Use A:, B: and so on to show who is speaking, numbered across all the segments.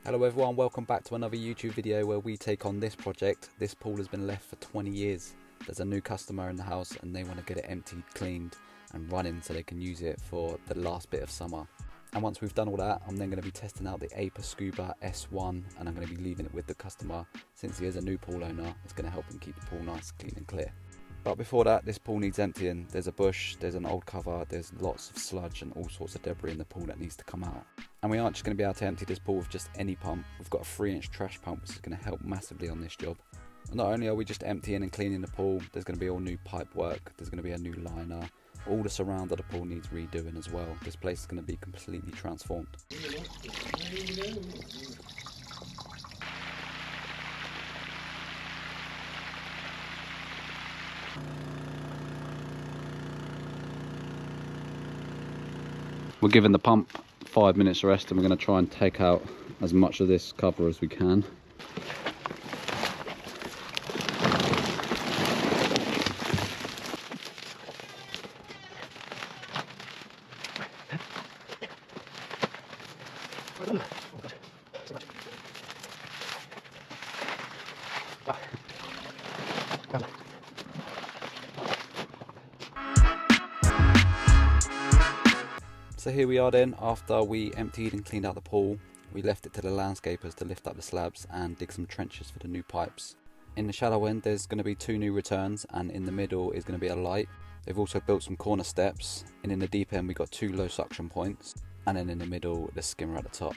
A: Hello everyone, welcome back to another YouTube video where we take on this project. This pool has been left for 20 years. There's a new customer in the house and they want to get it emptied, cleaned and running so they can use it for the last bit of summer. And once we've done all that, I'm then going to be testing out the Scuba S1 and I'm going to be leaving it with the customer. Since he is a new pool owner, it's going to help him keep the pool nice, clean and clear. But before that, this pool needs emptying. There's a bush, there's an old cover, there's lots of sludge and all sorts of debris in the pool that needs to come out. And we aren't just going to be able to empty this pool with just any pump. We've got a 3-inch trash pump which is going to help massively on this job. And not only are we just emptying and cleaning the pool, there's going to be all new pipe work, there's going to be a new liner. All the surround of the pool needs redoing as well. This place is going to be completely transformed. We're giving the pump 5 minutes rest and we're going to try and take out as much of this cover as we can. So here we are then, after we emptied and cleaned out the pool, we left it to the landscapers to lift up the slabs and dig some trenches for the new pipes. In the shallow end there's going to be 2 new returns and in the middle is going to be a light. They've also built some corner steps, and in the deep end we got 2 low suction points, and then in the middle the skimmer at the top.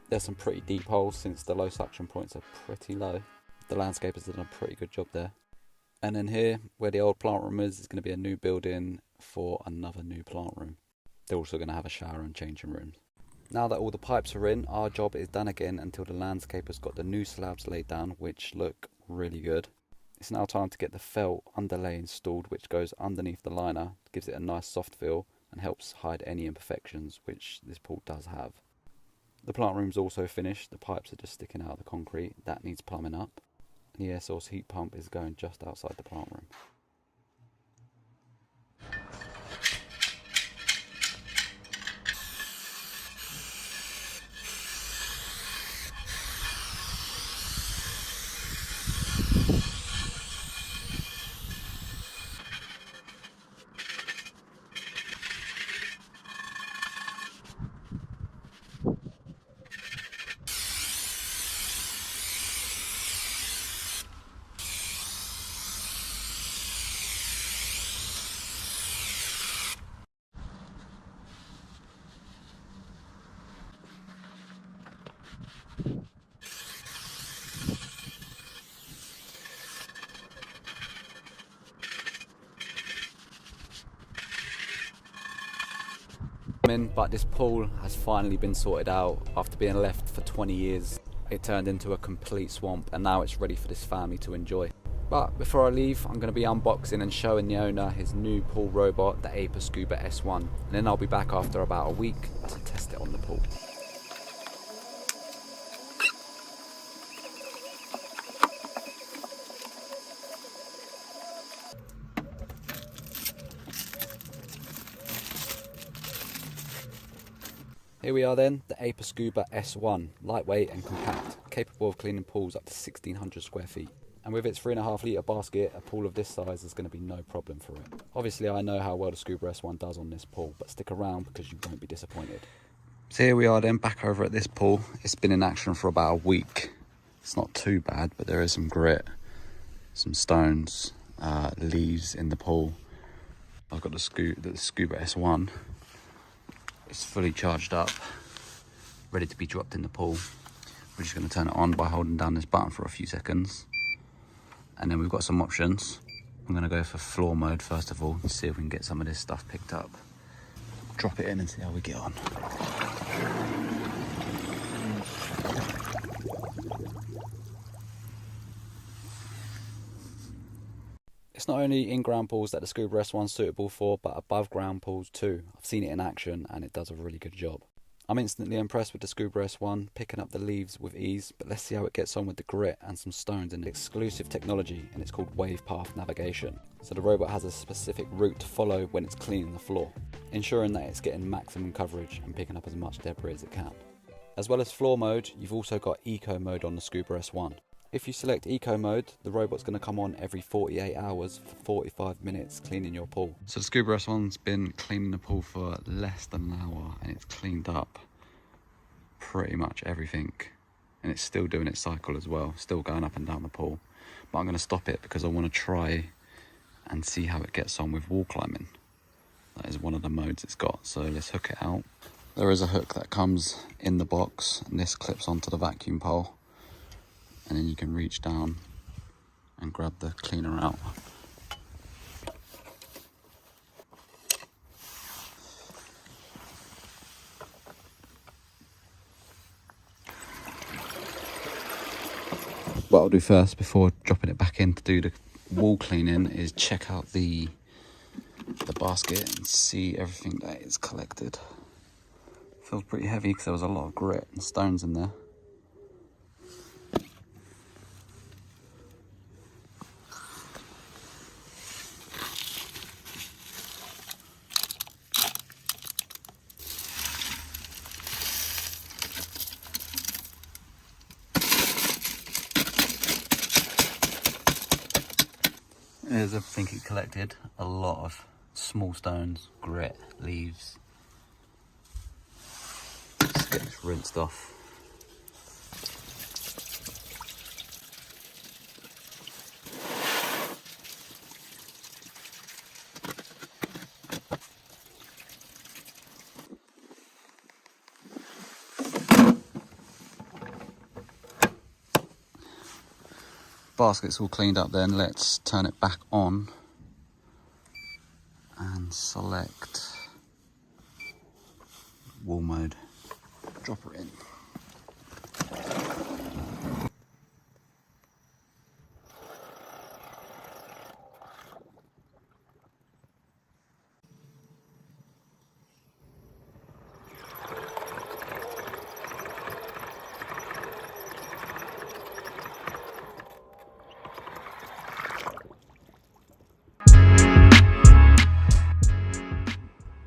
A: There's some pretty deep holes since the low suction points are pretty low. The landscapers have done a pretty good job there. And then here, where the old plant room is going to be a new building for another new plant room. They're also going to have a shower and changing rooms. Now that all the pipes are in, our job is done again until the landscapers got the new slabs laid down, which look really good. It's now time to get the felt underlay installed, which goes underneath the liner, gives it a nice soft feel and helps hide any imperfections, which this pool does have. The plant room's also finished, the pipes are just sticking out of the concrete, that needs plumbing up. And the air source heat pump is going just outside the plant room. But this pool has finally been sorted out. After being left for 20 years, it turned into a complete swamp and now it's ready for this family to enjoy. But before I leave, I'm going to be unboxing and showing the owner his new pool robot, the Scuba S1, and then I'll be back after about a week to test it on the pool. Here we are then, the Scuba S1, lightweight and compact, capable of cleaning pools up to 1600 square feet. And with its 3.5 litre basket, a pool of this size is going to be no problem for it. Obviously I know how well the Scuba S1 does on this pool, but stick around because you won't be disappointed. So here we are then, back over at this pool. It's been in action for about a week. It's not too bad, but there is some grit, some stones, leaves in the pool. I've got the Scuba S1. It's fully charged up, ready to be dropped in the pool. We're just going to turn it on by holding down this button for a few seconds. And then we've got some options. I'm going to go for floor mode first of all, and see if we can get some of this stuff picked up. Drop it in and see how we get on. It's not only in-ground pools that the Scuba S1 is suitable for, but above-ground pools too. I've seen it in action and it does a really good job. I'm instantly impressed with the Scuba S1, picking up the leaves with ease, but let's see how it gets on with the grit and some stones and exclusive technology, and it's called wave path navigation. So the robot has a specific route to follow when it's cleaning the floor, ensuring that it's getting maximum coverage and picking up as much debris as it can. As well as floor mode, you've also got eco mode on the Scuba S1. If you select eco mode, the robot's going to come on every 48 hours for 45 minutes cleaning your pool. So the Scuba S1's been cleaning the pool for less than an hour and it's cleaned up pretty much everything. And it's still doing its cycle as well, still going up and down the pool. But I'm going to stop it because I want to try and see how it gets on with wall climbing. That is one of the modes it's got, so let's hook it out. There is a hook that comes in the box and this clips onto the vacuum pole, and then you can reach down and grab the cleaner out. What I'll do first before dropping it back in to do the wall cleaning is check out the basket and see everything that is collected. Feels pretty heavy because there was a lot of grit and stones in there. Here's everything it collected. A lot of small stones, grit, leaves. Let's get this rinsed off. Basket's all cleaned up then, let's turn it back on and select wall mode. Drop her in.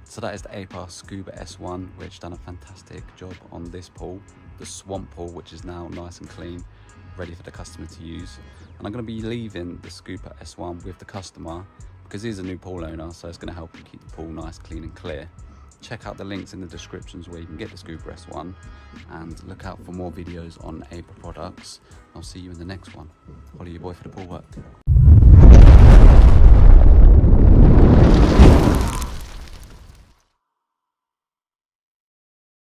A: So that is the APAR Scuba S1, which done a fantastic job on this pool, the swamp pool, which is now nice and clean, ready for the customer to use. And I'm going to be leaving the Scuba S1 with the customer because he's a new pool owner, so it's going to help him keep the pool nice, clean and clear. Check out the links in the descriptions where you can get the Scuba S1 and look out for more videos on APAR products. I'll see you in the next one. Follow your boy for the pool work.